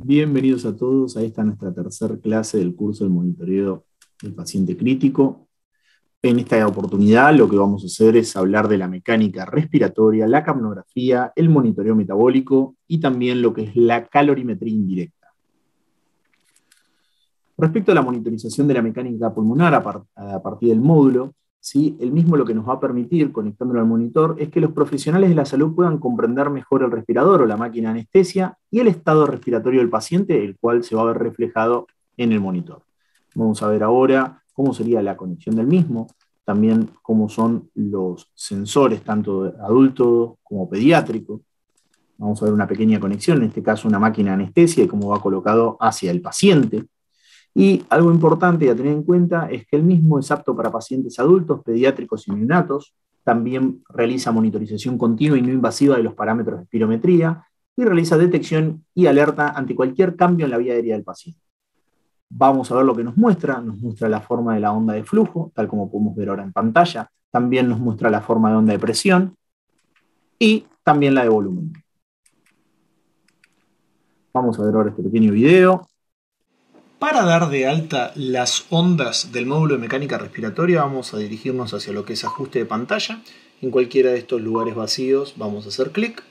Bienvenidos a todos a esta nuestra tercera clase del curso del monitoreo del paciente crítico. En esta oportunidad lo que vamos a hacer es hablar de la mecánica respiratoria, la capnografía, el monitoreo metabólico y también lo que es la calorimetría indirecta. Respecto a la monitorización de la mecánica pulmonar a partir del módulo, ¿sí? El mismo lo que nos va a permitir, conectándolo al monitor, es que los profesionales de la salud puedan comprender mejor el respirador o la máquina de anestesia y el estado respiratorio del paciente, el cual se va a ver reflejado en el monitor. Vamos a ver ahora cómo sería la conexión del mismo, también cómo son los sensores, tanto adultos como pediátricos. Vamos a ver una pequeña conexión, en este caso una máquina de anestesia y cómo va colocado hacia el paciente. Y algo importante a tener en cuenta es que el mismo es apto para pacientes adultos, pediátricos y neonatos. También realiza monitorización continua y no invasiva de los parámetros de espirometría y realiza detección y alerta ante cualquier cambio en la vía aérea del paciente. Vamos a ver lo que nos muestra la forma de la onda de flujo, tal como podemos ver ahora en pantalla. También nos muestra la forma de onda de presión y también la de volumen. Vamos a ver ahora este pequeño video. Para dar de alta las ondas del módulo de mecánica respiratoria vamos a dirigirnos hacia lo que es ajuste de pantalla. En cualquiera de estos lugares vacíos vamos a hacer clic,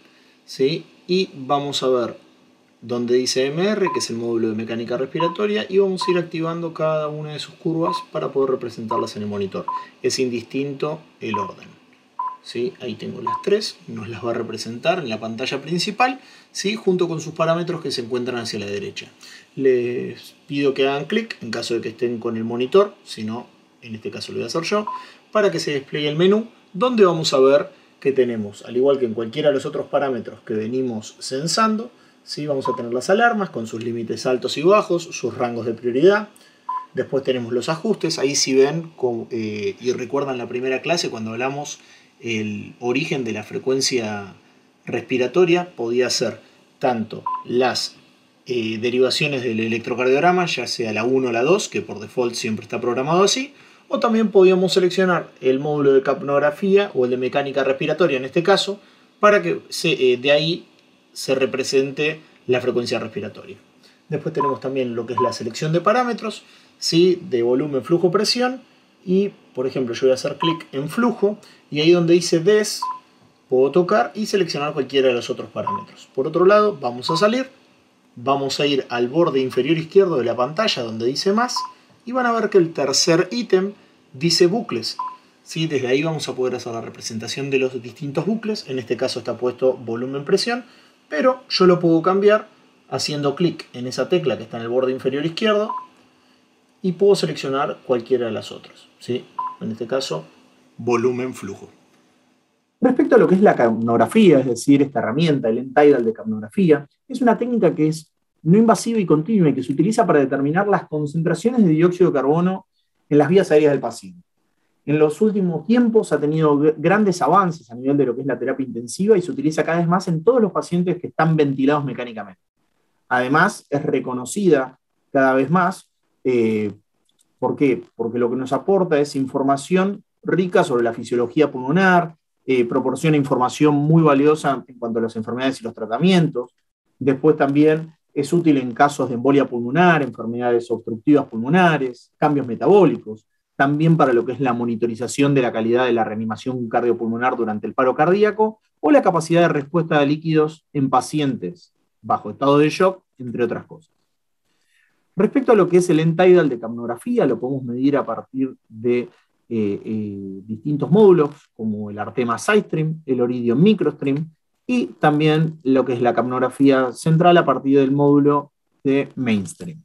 ¿sí? Y vamos a ver donde dice MR, que es el módulo de mecánica respiratoria, y vamos a ir activando cada una de sus curvas para poder representarlas en el monitor. Es indistinto el orden. ¿Sí? Ahí tengo las tres, nos las va a representar en la pantalla principal, ¿sí? Junto con sus parámetros que se encuentran hacia la derecha. Les pido que hagan clic en caso de que estén con el monitor, si no, en este caso lo voy a hacer yo, para que se despliegue el menú, donde vamos a ver que tenemos, al igual que en cualquiera de los otros parámetros que venimos censando, ¿sí? Vamos a tener las alarmas con sus límites altos y bajos, sus rangos de prioridad. Después tenemos los ajustes, ahí si ven y recuerdan la primera clase cuando hablamos el origen de la frecuencia respiratoria, podía ser tanto las derivaciones del electrocardiograma, ya sea la 1 o la 2, que por default siempre está programado así, o también podíamos seleccionar el módulo de capnografía o el de mecánica respiratoria en este caso, para que de ahí se represente la frecuencia respiratoria. Después tenemos también lo que es la selección de parámetros, ¿sí? De volumen, flujo, presión. Y, por ejemplo, yo voy a hacer clic en flujo y ahí donde dice DES puedo tocar y seleccionar cualquiera de los otros parámetros. Por otro lado, vamos a salir, vamos a ir al borde inferior izquierdo de la pantalla donde dice más y van a ver que el tercer ítem dice bucles. ¿Sí? Desde ahí vamos a poder hacer la representación de los distintos bucles. En este caso está puesto volumen, presión, pero yo lo puedo cambiar haciendo clic en esa tecla que está en el borde inferior izquierdo y puedo seleccionar cualquiera de las otras, ¿sí? En este caso, volumen, flujo. Respecto a lo que es la capnografía, es decir, esta herramienta, el end-tidal de capnografía, es una técnica que es no invasiva y continua y que se utiliza para determinar las concentraciones de dióxido de carbono en las vías aéreas del paciente. En los últimos tiempos ha tenido grandes avances a nivel de lo que es la terapia intensiva y se utiliza cada vez más en todos los pacientes que están ventilados mecánicamente. Además, es reconocida cada vez más. ¿Por qué? Porque lo que nos aporta es información rica sobre la fisiología pulmonar, proporciona información muy valiosa en cuanto a las enfermedades y los tratamientos. Después también es útil en casos de embolia pulmonar, enfermedades obstructivas pulmonares, cambios metabólicos, también para lo que es la monitorización de la calidad de la reanimación cardiopulmonar durante el paro cardíaco o la capacidad de respuesta de líquidos en pacientes bajo estado de shock, entre otras cosas. Respecto a lo que es el end-tidal de capnografía, lo podemos medir a partir de distintos módulos, como el Artema SideStream, el Oridium MicroStream, y también lo que es la capnografía central a partir del módulo de Mainstream.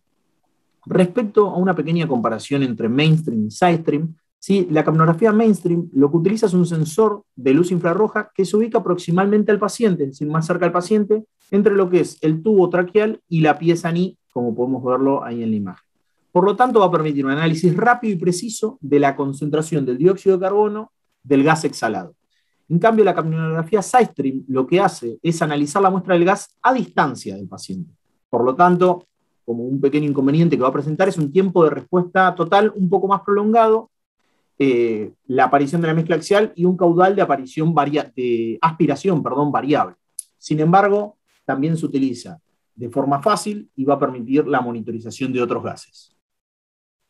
Respecto a una pequeña comparación entre Mainstream y SideStream, ¿sí? La capnografía Mainstream lo que utiliza es un sensor de luz infrarroja que se ubica proximamente al paciente, es decir, más cerca al paciente, entre lo que es el tubo traqueal y la pieza ni, como podemos verlo ahí en la imagen. Por lo tanto, va a permitir un análisis rápido y preciso de la concentración del dióxido de carbono del gas exhalado. En cambio, la capnografía SideStream lo que hace es analizar la muestra del gas a distancia del paciente. Por lo tanto, como un pequeño inconveniente que va a presentar es un tiempo de respuesta total un poco más prolongado, la aparición de la mezcla axial y un caudal de aspiración variable. Sin embargo, también se utiliza de forma fácil y va a permitir la monitorización de otros gases.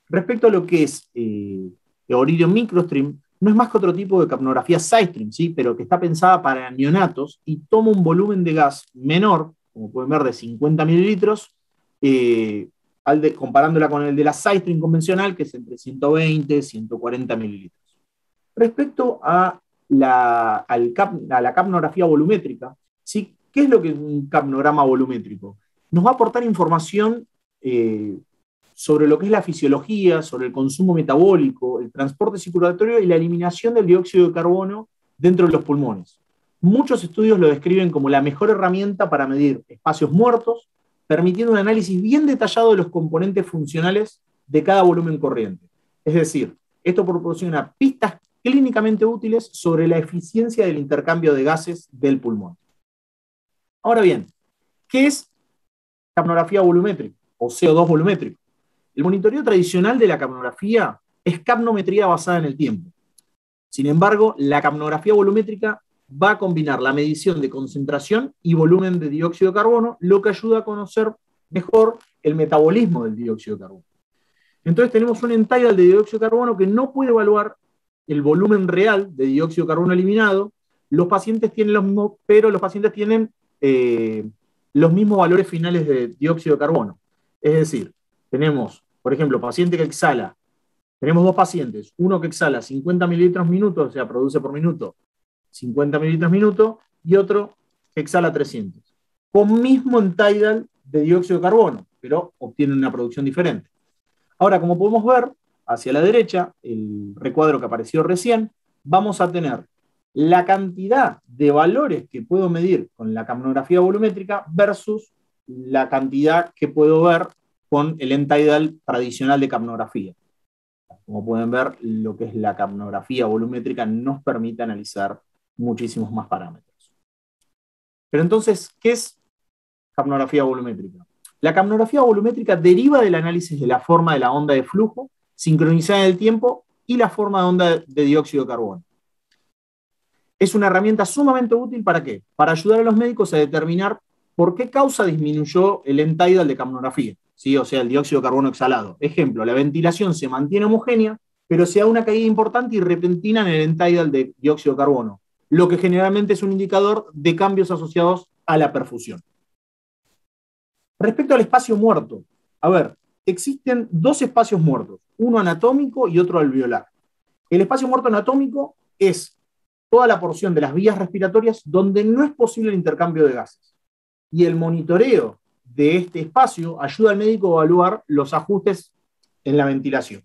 Respecto a lo que es Iridium Microstream, no es más que otro tipo de capnografía sidestream, ¿sí? Pero que está pensada para neonatos y toma un volumen de gas menor, como pueden ver, de 50 mililitros, comparándola con el de la sidestream convencional, que es entre 120 y 140 mililitros. Respecto a la capnografía volumétrica, ¿sí? ¿Qué es lo que es un capnograma volumétrico? Nos va a aportar información sobre lo que es la fisiología, sobre el consumo metabólico, el transporte circulatorio y la eliminación del dióxido de carbono dentro de los pulmones. Muchos estudios lo describen como la mejor herramienta para medir espacios muertos, permitiendo un análisis bien detallado de los componentes funcionales de cada volumen corriente. Es decir, esto proporciona pistas clínicamente útiles sobre la eficiencia del intercambio de gases del pulmón. Ahora bien, ¿qué es capnografía volumétrica o CO2 volumétrico? El monitoreo tradicional de la capnografía es capnometría basada en el tiempo. Sin embargo, la capnografía volumétrica va a combinar la medición de concentración y volumen de dióxido de carbono, lo que ayuda a conocer mejor el metabolismo del dióxido de carbono. Entonces tenemos un end-tidal de dióxido de carbono que no puede evaluar el volumen real de dióxido de carbono eliminado. Los pacientes tienen los mismos, pero los pacientes tienen los mismos valores finales de dióxido de carbono. Es decir, tenemos, por ejemplo, paciente que exhala. Tenemos dos pacientes, uno que exhala 50 mililitros minuto, o sea, produce por minuto 50 mililitros minuto, y otro que exhala 300. Con mismo end-tidal de dióxido de carbono, pero obtienen una producción diferente. Ahora, como podemos ver, hacia la derecha, el recuadro que apareció recién, vamos a tener la cantidad de valores que puedo medir con la capnografía volumétrica versus la cantidad que puedo ver con el end-tidal tradicional de capnografía. Como pueden ver, lo que es la capnografía volumétrica nos permite analizar muchísimos más parámetros. Pero entonces, ¿qué es capnografía volumétrica? La capnografía volumétrica deriva del análisis de la forma de la onda de flujo, sincronizada en el tiempo, y la forma de onda de dióxido de carbono. Es una herramienta sumamente útil ¿para qué? Para ayudar a los médicos a determinar por qué causa disminuyó el end-tidal de capnografía, ¿sí? O sea, el dióxido de carbono exhalado. Ejemplo, la ventilación se mantiene homogénea, pero se da una caída importante y repentina en el end-tidal de dióxido de carbono, lo que generalmente es un indicador de cambios asociados a la perfusión. Respecto al espacio muerto, a ver, existen dos espacios muertos, uno anatómico y otro alveolar. El espacio muerto anatómico es toda la porción de las vías respiratorias donde no es posible el intercambio de gases. Y el monitoreo de este espacio ayuda al médico a evaluar los ajustes en la ventilación.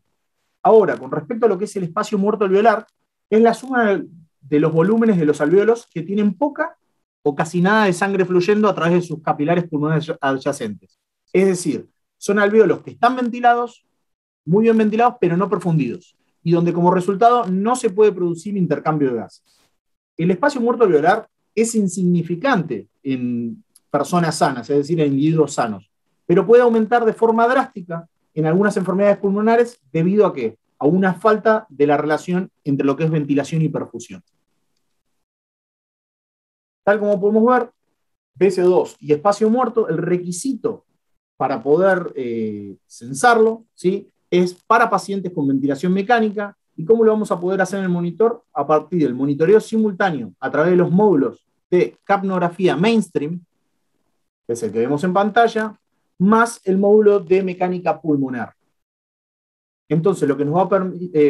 Ahora, con respecto a lo que es el espacio muerto alveolar, es la suma de los volúmenes de los alvéolos que tienen poca o casi nada de sangre fluyendo a través de sus capilares pulmonares adyacentes. Es decir, son alvéolos que están ventilados, muy bien ventilados, pero no profundidos, y donde como resultado no se puede producir intercambio de gases. El espacio muerto alveolar es insignificante en personas sanas, es decir, en individuos sanos, pero puede aumentar de forma drástica en algunas enfermedades pulmonares debido a ¿qué? A una falta de la relación entre lo que es ventilación y perfusión. Tal como podemos ver, BCO2 y espacio muerto, el requisito para poder censarlo, ¿sí? Es para pacientes con ventilación mecánica. ¿Y cómo lo vamos a poder hacer en el monitor? A partir del monitoreo simultáneo a través de los módulos de capnografía mainstream, que es el que vemos en pantalla, más el módulo de mecánica pulmonar. Entonces, lo que nos va a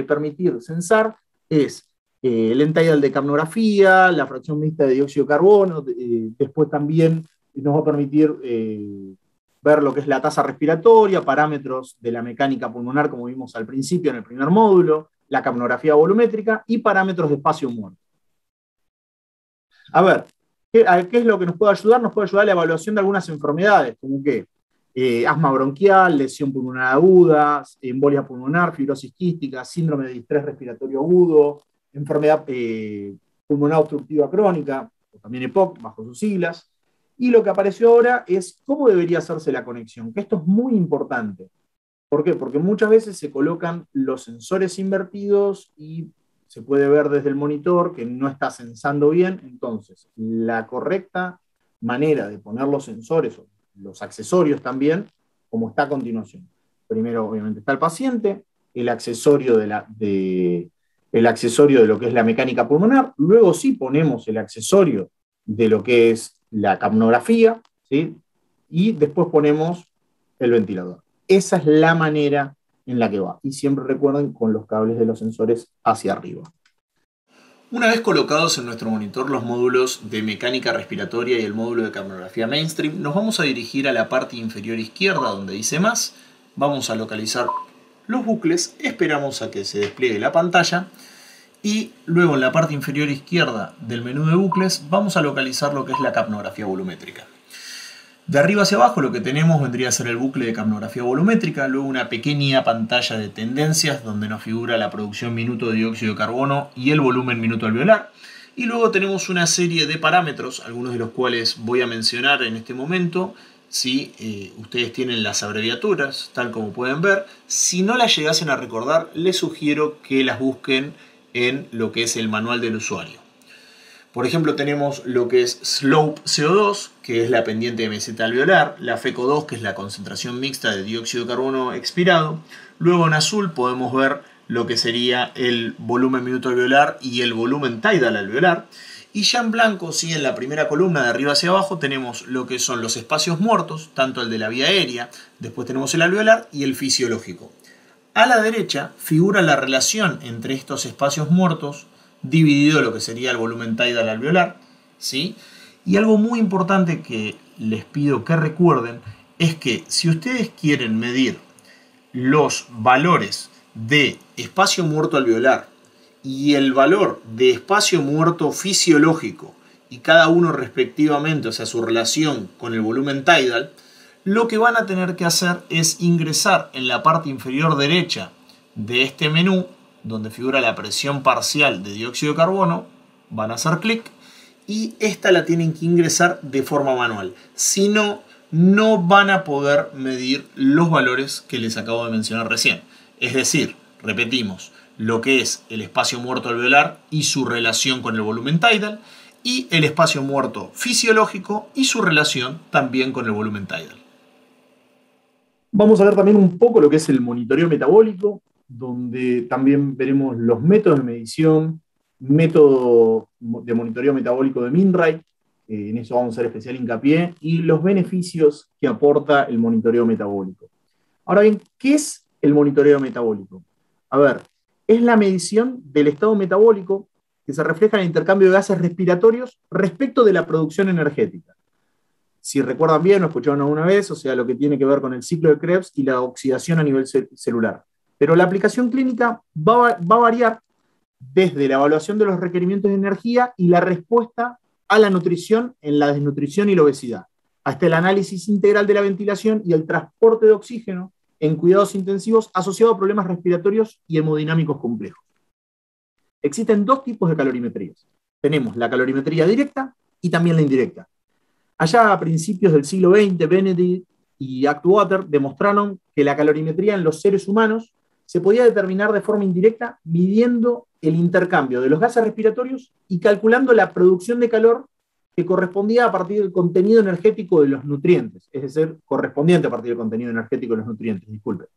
permitir censar es el end-tidal de capnografía, la fracción mixta de dióxido de carbono, después también nos va a permitir ver lo que es la tasa respiratoria, parámetros de la mecánica pulmonar, como vimos al principio en el primer módulo, la capnografía volumétrica y parámetros de espacio muerto. A ver, ¿qué es lo que nos puede ayudar? Nos puede ayudar a la evaluación de algunas enfermedades, como que asma bronquial, lesión pulmonar aguda, embolia pulmonar, fibrosis quística, síndrome de distrés respiratorio agudo, enfermedad pulmonar obstructiva crónica, o también EPOC, bajo sus siglas. Y lo que apareció ahora es cómo debería hacerse la conexión, que esto es muy importante. ¿Por qué? Porque muchas veces se colocan los sensores invertidos y se puede ver desde el monitor que no está censando bien. Entonces, la correcta manera de poner los sensores, o los accesorios también, como está a continuación. Primero, obviamente, está el paciente, el accesorio el accesorio de lo que es la mecánica pulmonar, luego sí ponemos el accesorio de lo que es la capnografía, ¿sí? Y después ponemos el ventilador. Esa es la manera en la que va. Y siempre recuerden con los cables de los sensores hacia arriba. Una vez colocados en nuestro monitor los módulos de mecánica respiratoria y el módulo de capnografía mainstream, nos vamos a dirigir a la parte inferior izquierda donde dice más, vamos a localizar los bucles, esperamos a que se despliegue la pantalla y luego en la parte inferior izquierda del menú de bucles vamos a localizar lo que es la capnografía volumétrica. De arriba hacia abajo lo que tenemos vendría a ser el bucle de capnografía volumétrica, luego una pequeña pantalla de tendencias donde nos figura la producción minuto de dióxido de carbono y el volumen minuto alveolar. Y luego tenemos una serie de parámetros, algunos de los cuales voy a mencionar en este momento. Si ustedes tienen las abreviaturas, tal como pueden ver, si no las llegasen a recordar, les sugiero que las busquen en lo que es el manual del usuario. Por ejemplo, tenemos lo que es Slope CO2, que es la pendiente de meseta alveolar, la FeCO2, que es la concentración mixta de dióxido de carbono expirado. Luego en azul podemos ver lo que sería el volumen minuto alveolar y el volumen tidal alveolar. Y ya en blanco, sí, en la primera columna de arriba hacia abajo tenemos lo que son los espacios muertos, tanto el de la vía aérea, después tenemos el alveolar y el fisiológico. A la derecha figura la relación entre estos espacios muertos dividido lo que sería el volumen tidal alveolar, ¿sí? Y algo muy importante que les pido que recuerden es que si ustedes quieren medir los valores de espacio muerto alveolar y el valor de espacio muerto fisiológico y cada uno respectivamente, o sea, su relación con el volumen tidal, lo que van a tener que hacer es ingresar en la parte inferior derecha de este menú donde figura la presión parcial de dióxido de carbono, van a hacer clic y esta la tienen que ingresar de forma manual. Si no, no van a poder medir los valores que les acabo de mencionar recién. Es decir, repetimos, lo que es el espacio muerto alveolar y su relación con el volumen tidal y el espacio muerto fisiológico y su relación también con el volumen tidal. Vamos a ver también un poco lo que es el monitoreo metabólico, donde también veremos los métodos de medición, método de monitoreo metabólico de Minray, en eso vamos a hacer especial hincapié, y los beneficios que aporta el monitoreo metabólico. Ahora bien, ¿qué es el monitoreo metabólico? A ver, es la medición del estado metabólico que se refleja en el intercambio de gases respiratorios respecto de la producción energética. Si recuerdan bien, lo escucharon alguna vez, o sea, lo que tiene que ver con el ciclo de Krebs y la oxidación a nivel celular. Pero la aplicación clínica va a variar desde la evaluación de los requerimientos de energía y la respuesta a la nutrición en la desnutrición y la obesidad, hasta el análisis integral de la ventilación y el transporte de oxígeno en cuidados intensivos asociado a problemas respiratorios y hemodinámicos complejos. Existen dos tipos de calorimetrías. Tenemos la calorimetría directa y también la indirecta. Allá a principios del siglo XX, Benedict y Atwater demostraron que la calorimetría en los seres humanos se podía determinar de forma indirecta midiendo el intercambio de los gases respiratorios y calculando la producción de calor que correspondía a partir del contenido energético de los nutrientes, es decir, correspondiente a partir del contenido energético de los nutrientes, disculpen.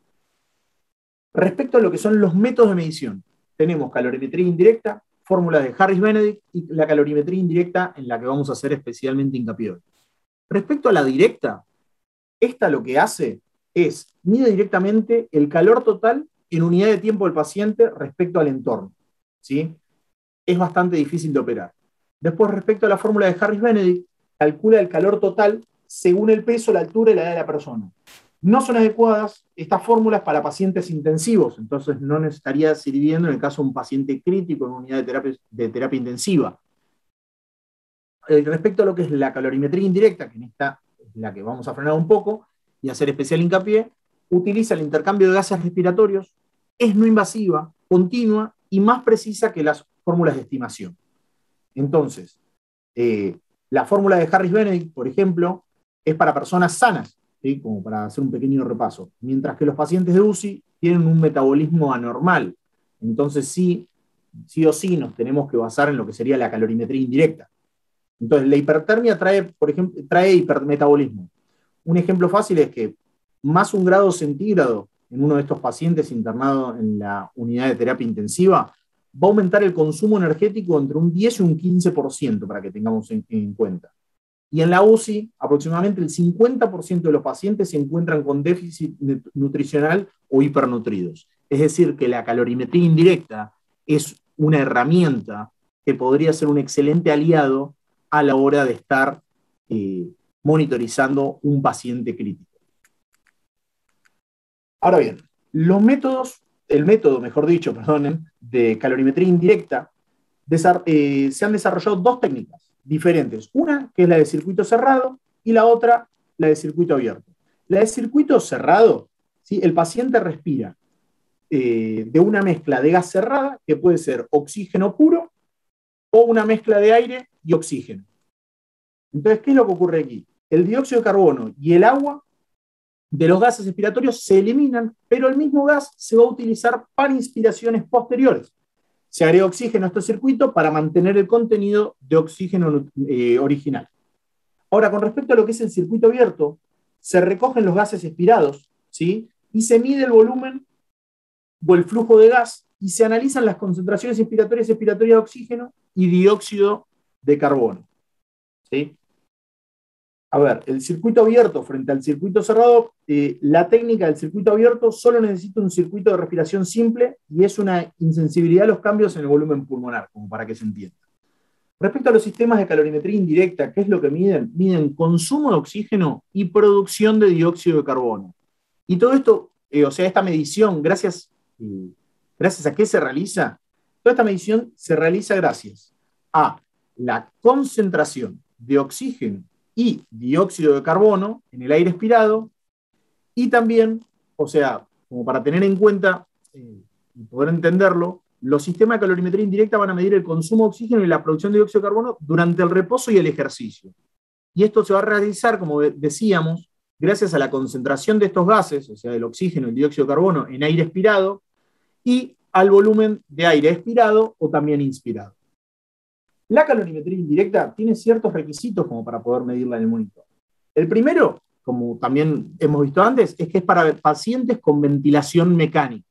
Respecto a lo que son los métodos de medición, tenemos calorimetría indirecta, fórmulas de Harris-Benedict y la calorimetría indirecta en la que vamos a hacer especialmente hincapié hoy. Respecto a la directa, esta lo que hace es mide directamente el calor total en unidad de tiempo del paciente respecto al entorno, ¿sí? Es bastante difícil de operar. Después, respecto a la fórmula de Harris-Benedict, calcula el calor total según el peso, la altura y la edad de la persona. No son adecuadas estas fórmulas para pacientes intensivos, entonces no necesitaría sirviendo en el caso de un paciente crítico en unidad de terapia intensiva. Respecto a lo que es la calorimetría indirecta, que en esta es la que vamos a frenar un poco y hacer especial hincapié, utiliza el intercambio de gases respiratorios, es no invasiva, continua y más precisa que las fórmulas de estimación. Entonces, la fórmula de Harris-Benedict, por ejemplo, es para personas sanas, ¿sí? Como para hacer un pequeño repaso, mientras que los pacientes de UCI tienen un metabolismo anormal. Entonces sí o sí nos tenemos que basar en lo que sería la calorimetría indirecta. Entonces, la hipertermia trae, por ejemplo, trae hipermetabolismo. Un ejemplo fácil es que más 1 grado centígrado en uno de estos pacientes internados en la unidad de terapia intensiva va a aumentar el consumo energético entre un 10 y un 15%, para que tengamos en cuenta. Y en la UCI, aproximadamente el 50% de los pacientes se encuentran con déficit nutricional o hipernutridos. Es decir, que la calorimetría indirecta es una herramienta que podría ser un excelente aliado a la hora de estar monitorizando un paciente crítico. Ahora bien, el método, mejor dicho, perdonen, de calorimetría indirecta, se han desarrollado 2 técnicas diferentes. Una, que es la de circuito cerrado, y la otra, la de circuito abierto. La de circuito cerrado, ¿sí? El paciente respira de una mezcla de gas cerrada, que puede ser oxígeno puro, o una mezcla de aire y oxígeno. Entonces, ¿qué es lo que ocurre aquí? El dióxido de carbono y el agua de los gases expiratorios se eliminan, pero el mismo gas se va a utilizar para inspiraciones posteriores. Se agrega oxígeno a este circuito para mantener el contenido de oxígeno original. Ahora, con respecto a lo que es el circuito abierto, se recogen los gases expirados, ¿sí? Y se mide el volumen o el flujo de gas y se analizan las concentraciones inspiratorias y expiratorias de oxígeno y dióxido de carbono, ¿sí? A ver, el circuito abierto frente al circuito cerrado, la técnica del circuito abierto solo necesita un circuito de respiración simple y es una insensibilidad a los cambios en el volumen pulmonar, como para que se entienda. Respecto a los sistemas de calorimetría indirecta, ¿qué es lo que miden? Miden consumo de oxígeno y producción de dióxido de carbono. Y todo esto, o sea, esta medición, gracias a qué se realiza, toda esta medición se realiza gracias a la concentración de oxígeno y dióxido de carbono en el aire expirado, y también, o sea, como para tener en cuenta y poder entenderlo, los sistemas de calorimetría indirecta van a medir el consumo de oxígeno y la producción de dióxido de carbono durante el reposo y el ejercicio. Y esto se va a realizar, como decíamos, gracias a la concentración de estos gases, o sea, del oxígeno y el dióxido de carbono en aire expirado, y al volumen de aire expirado o también inspirado. La calorimetría indirecta tiene ciertos requisitos como para poder medirla en el monitor. El primero, como también hemos visto antes, es que es para pacientes con ventilación mecánica.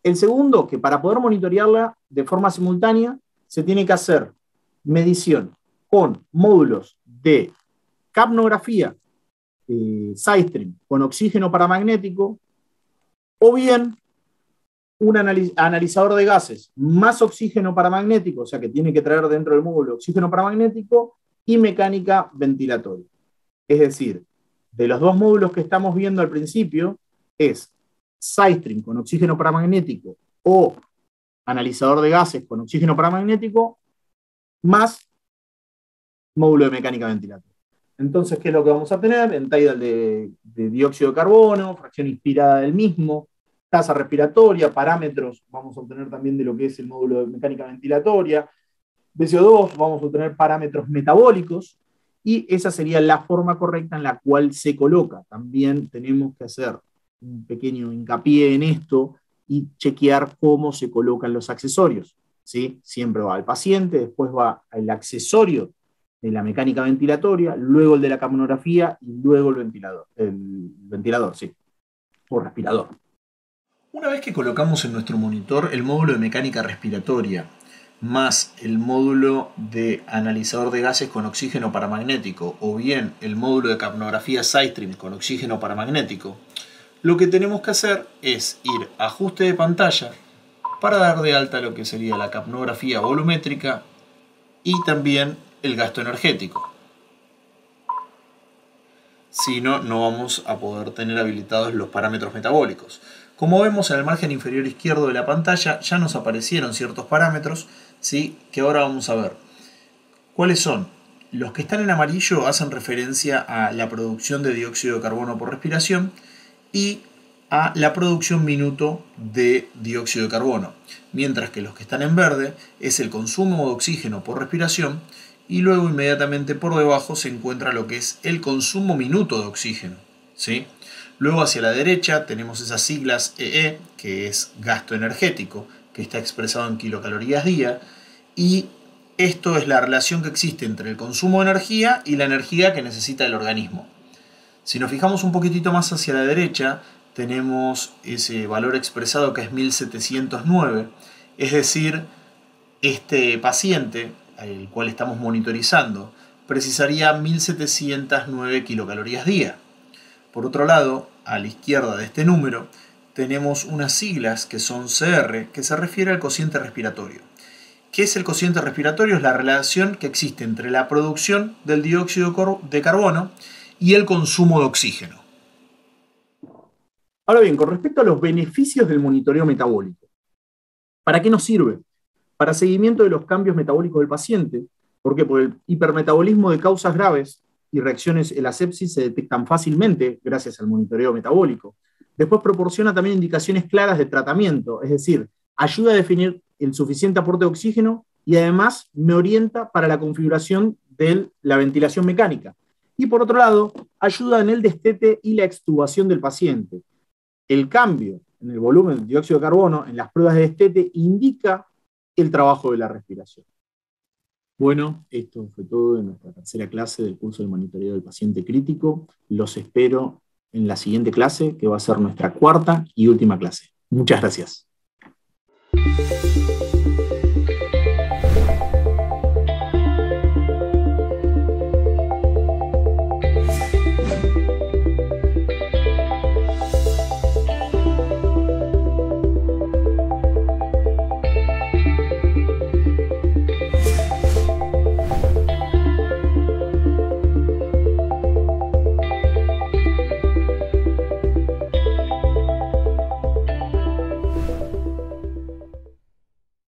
El segundo, que para poder monitorearla de forma simultánea, se tiene que hacer medición con módulos de capnografía, SideStream con oxígeno paramagnético, o bien un analizador de gases más oxígeno paramagnético, o sea que tiene que traer dentro del módulo oxígeno paramagnético y mecánica ventilatoria. Es decir, de los 2 módulos que estamos viendo al principio, es SideStream con oxígeno paramagnético o analizador de gases con oxígeno paramagnético, más módulo de mecánica ventilatoria. Entonces, ¿qué es lo que vamos a tener? En tidal de dióxido de carbono, fracción inspirada del mismo, tasa respiratoria, parámetros, vamos a obtener también de lo que es el módulo de mecánica ventilatoria, de CO2, vamos a obtener parámetros metabólicos, y esa sería la forma correcta en la cual se coloca. También tenemos que hacer un pequeño hincapié en esto y chequear cómo se colocan los accesorios, ¿sí? Siempre va al paciente, después va el accesorio de la mecánica ventilatoria, luego el de la capnografía y luego el ventilador, sí, o respirador. Una vez que colocamos en nuestro monitor el módulo de mecánica respiratoria más el módulo de analizador de gases con oxígeno paramagnético o bien el módulo de capnografía SideStream con oxígeno paramagnético, lo que tenemos que hacer es ir a ajuste de pantalla para dar de alta lo que sería la capnografía volumétrica y también el gasto energético. Si no, no vamos a poder tener habilitados los parámetros metabólicos. Como vemos en el margen inferior izquierdo de la pantalla ya nos aparecieron ciertos parámetros, ¿sí? Que ahora vamos a ver. ¿Cuáles son? Los que están en amarillo hacen referencia a la producción de dióxido de carbono por respiración y a la producción minuto de dióxido de carbono, mientras que los que están en verde es el consumo de oxígeno por respiración y luego inmediatamente por debajo se encuentra lo que es el consumo minuto de oxígeno, ¿sí? Luego hacia la derecha tenemos esas siglas EE, que es gasto energético, que está expresado en kilocalorías día, y esto es la relación que existe entre el consumo de energía y la energía que necesita el organismo. Si nos fijamos un poquitito más hacia la derecha, tenemos ese valor expresado que es 1709, es decir, este paciente, al cual estamos monitorizando, precisaría 1709 kilocalorías día. Por otro lado, a la izquierda de este número, tenemos unas siglas que son CR, que se refiere al cociente respiratorio. ¿Qué es el cociente respiratorio? Es la relación que existe entre la producción del dióxido de carbono y el consumo de oxígeno. Ahora bien, con respecto a los beneficios del monitoreo metabólico, ¿para qué nos sirve? Para seguimiento de los cambios metabólicos del paciente, porque por el hipermetabolismo de causas graves y reacciones en la sepsis se detectan fácilmente gracias al monitoreo metabólico. Después proporciona también indicaciones claras de tratamiento, es decir, ayuda a definir el suficiente aporte de oxígeno y además me orienta para la configuración de la ventilación mecánica. Y por otro lado, ayuda en el destete y la extubación del paciente. El cambio en el volumen de dióxido de carbono en las pruebas de destete indica el trabajo de la respiración. Bueno, esto fue todo en nuestra tercera clase del curso de monitoreo del paciente crítico. Los espero en la siguiente clase, que va a ser nuestra cuarta y última clase. Muchas gracias.